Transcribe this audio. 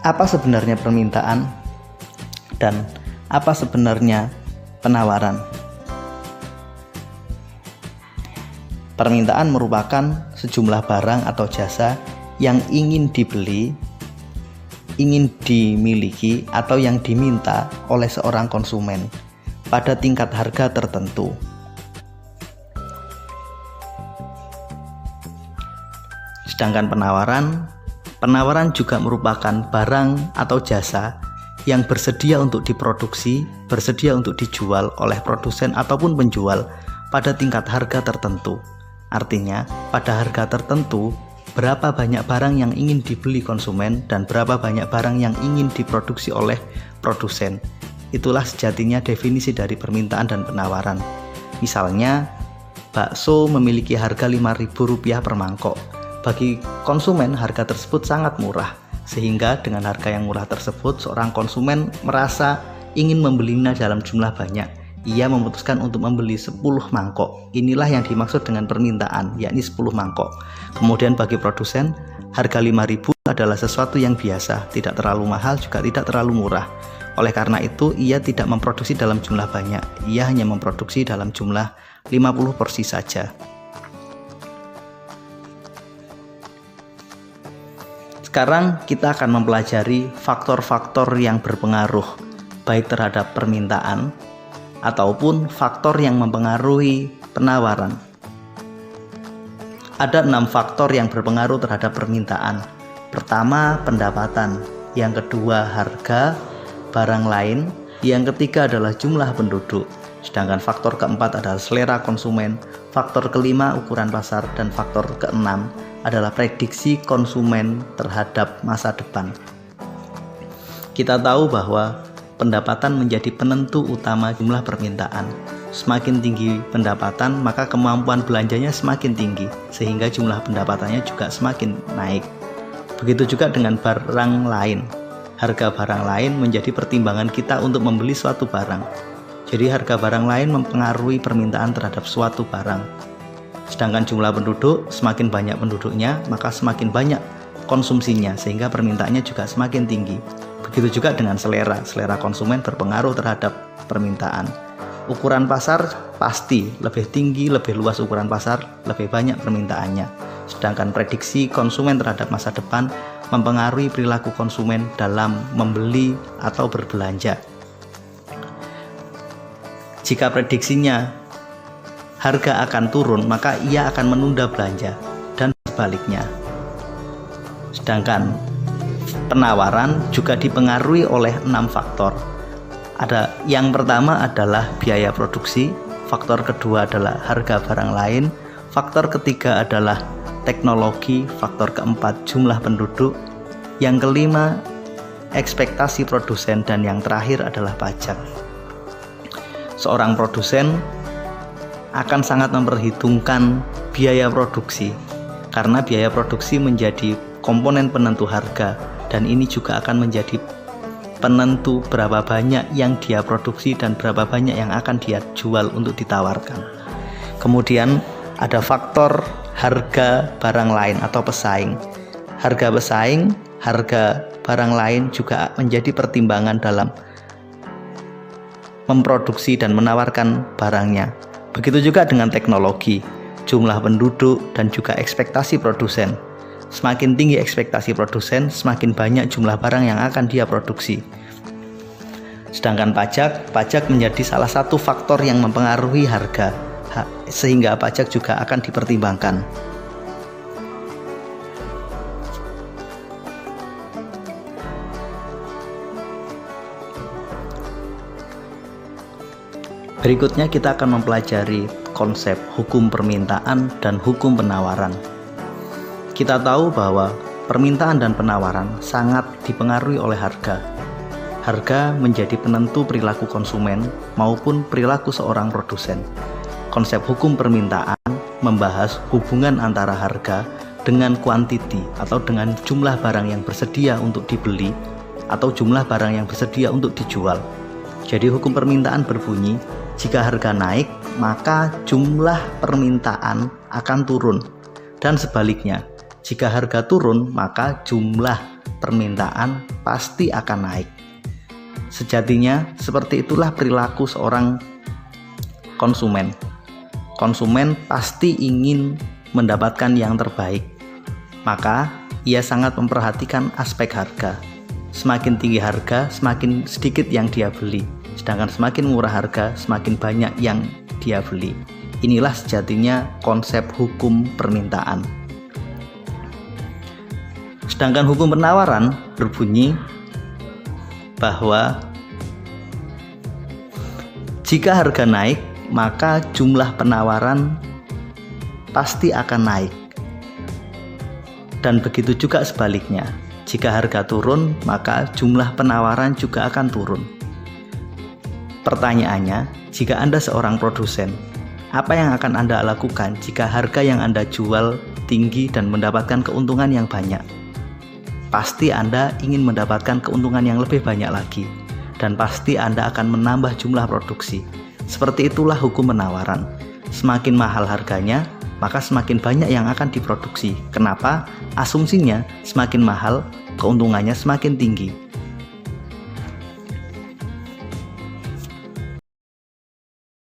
Apa sebenarnya permintaan dan apa sebenarnya penawaran? Permintaan merupakan sejumlah barang atau jasa yang ingin dibeli, ingin dimiliki, atau yang diminta oleh seorang konsumen pada tingkat harga tertentu. Sedangkan penawaran juga merupakan barang atau jasa yang bersedia untuk diproduksi, bersedia untuk dijual oleh produsen ataupun penjual pada tingkat harga tertentu. Artinya, pada harga tertentu, berapa banyak barang yang ingin dibeli konsumen dan berapa banyak barang yang ingin diproduksi oleh produsen. Itulah sejatinya definisi dari permintaan dan penawaran. Misalnya, bakso memiliki harga Rp5.000 per mangkok. Bagi konsumen, harga tersebut sangat murah, sehingga dengan harga yang murah tersebut, seorang konsumen merasa ingin membelinya dalam jumlah banyak. Ia memutuskan untuk membeli 10 mangkok. Inilah yang dimaksud dengan permintaan, yakni 10 mangkok. Kemudian bagi produsen, harga Rp5.000 adalah sesuatu yang biasa, tidak terlalu mahal juga tidak terlalu murah. Oleh karena itu, ia tidak memproduksi dalam jumlah banyak. Ia hanya memproduksi dalam jumlah 50 porsi saja. Sekarang kita akan mempelajari faktor-faktor yang berpengaruh baik terhadap permintaan ataupun faktor yang mempengaruhi penawaran. Ada 6 faktor yang berpengaruh terhadap permintaan. Pertama, pendapatan. Yang kedua, harga barang lain. Yang ketiga adalah jumlah penduduk. Sedangkan faktor keempat adalah selera konsumen. Faktor kelima, ukuran pasar. Dan faktor keenam adalah prediksi konsumen terhadap masa depan. Kita tahu bahwa pendapatan menjadi penentu utama jumlah permintaan. Semakin tinggi pendapatan, maka kemampuan belanjanya semakin tinggi, sehingga jumlah pendapatannya juga semakin naik. Begitu juga dengan barang lain. Harga barang lain menjadi pertimbangan kita untuk membeli suatu barang. Jadi harga barang lain mempengaruhi permintaan terhadap suatu barang. Sedangkan jumlah penduduk, semakin banyak penduduknya, maka semakin banyak konsumsinya, sehingga permintaannya juga semakin tinggi. Begitu juga dengan selera konsumen berpengaruh terhadap permintaan. Ukuran pasar pasti lebih tinggi, lebih luas ukuran pasar, lebih banyak permintaannya. Sedangkan prediksi konsumen terhadap masa depan mempengaruhi perilaku konsumen dalam membeli atau berbelanja. Jika prediksinya harga akan turun, maka ia akan menunda belanja, dan sebaliknya. Sedangkan penawaran juga dipengaruhi oleh 6 faktor. Ada yang pertama adalah biaya produksi, faktor kedua adalah harga barang lain, faktor ketiga adalah teknologi, faktor keempat jumlah penduduk, yang kelima ekspektasi produsen, dan yang terakhir adalah pajak. Seorang produsen akan sangat memperhitungkan biaya produksi, karena biaya produksi menjadi komponen penentu harga, dan ini juga akan menjadi penentu berapa banyak yang dia produksi dan berapa banyak yang akan dia jual untuk ditawarkan. Kemudian ada faktor harga barang lain atau pesaing. Harga pesaing, harga barang lain juga menjadi pertimbangan dalam memproduksi dan menawarkan barangnya. Begitu juga dengan teknologi, jumlah penduduk, dan juga ekspektasi produsen. Semakin tinggi ekspektasi produsen, semakin banyak jumlah barang yang akan dia produksi. Sedangkan pajak menjadi salah satu faktor yang mempengaruhi harga, sehingga pajak juga akan dipertimbangkan. Berikutnya kita akan mempelajari konsep hukum permintaan dan hukum penawaran. Kita tahu bahwa permintaan dan penawaran sangat dipengaruhi oleh harga. Harga menjadi penentu perilaku konsumen maupun perilaku seorang produsen. Konsep hukum permintaan membahas hubungan antara harga dengan kuantiti atau dengan jumlah barang yang bersedia untuk dibeli atau jumlah barang yang bersedia untuk dijual. Jadi hukum permintaan berbunyi, jika harga naik, maka jumlah permintaan akan turun. Dan sebaliknya, jika harga turun, maka jumlah permintaan pasti akan naik. Sejatinya seperti itulah perilaku seorang konsumen. Konsumen pasti ingin mendapatkan yang terbaik, maka ia sangat memperhatikan aspek harga. Semakin tinggi harga, semakin sedikit yang dia beli. Sedangkan semakin murah harga, semakin banyak yang dia beli. Inilah sejatinya konsep hukum permintaan. Sedangkan hukum penawaran berbunyi bahwa jika harga naik, maka jumlah penawaran pasti akan naik. Dan begitu juga sebaliknya. Jika harga turun, maka jumlah penawaran juga akan turun. Pertanyaannya, jika Anda seorang produsen, apa yang akan Anda lakukan jika harga yang Anda jual tinggi dan mendapatkan keuntungan yang banyak? Pasti Anda ingin mendapatkan keuntungan yang lebih banyak lagi, dan pasti Anda akan menambah jumlah produksi. Seperti itulah hukum penawaran. Semakin mahal harganya, maka semakin banyak yang akan diproduksi. Kenapa? Asumsinya semakin mahal, keuntungannya semakin tinggi.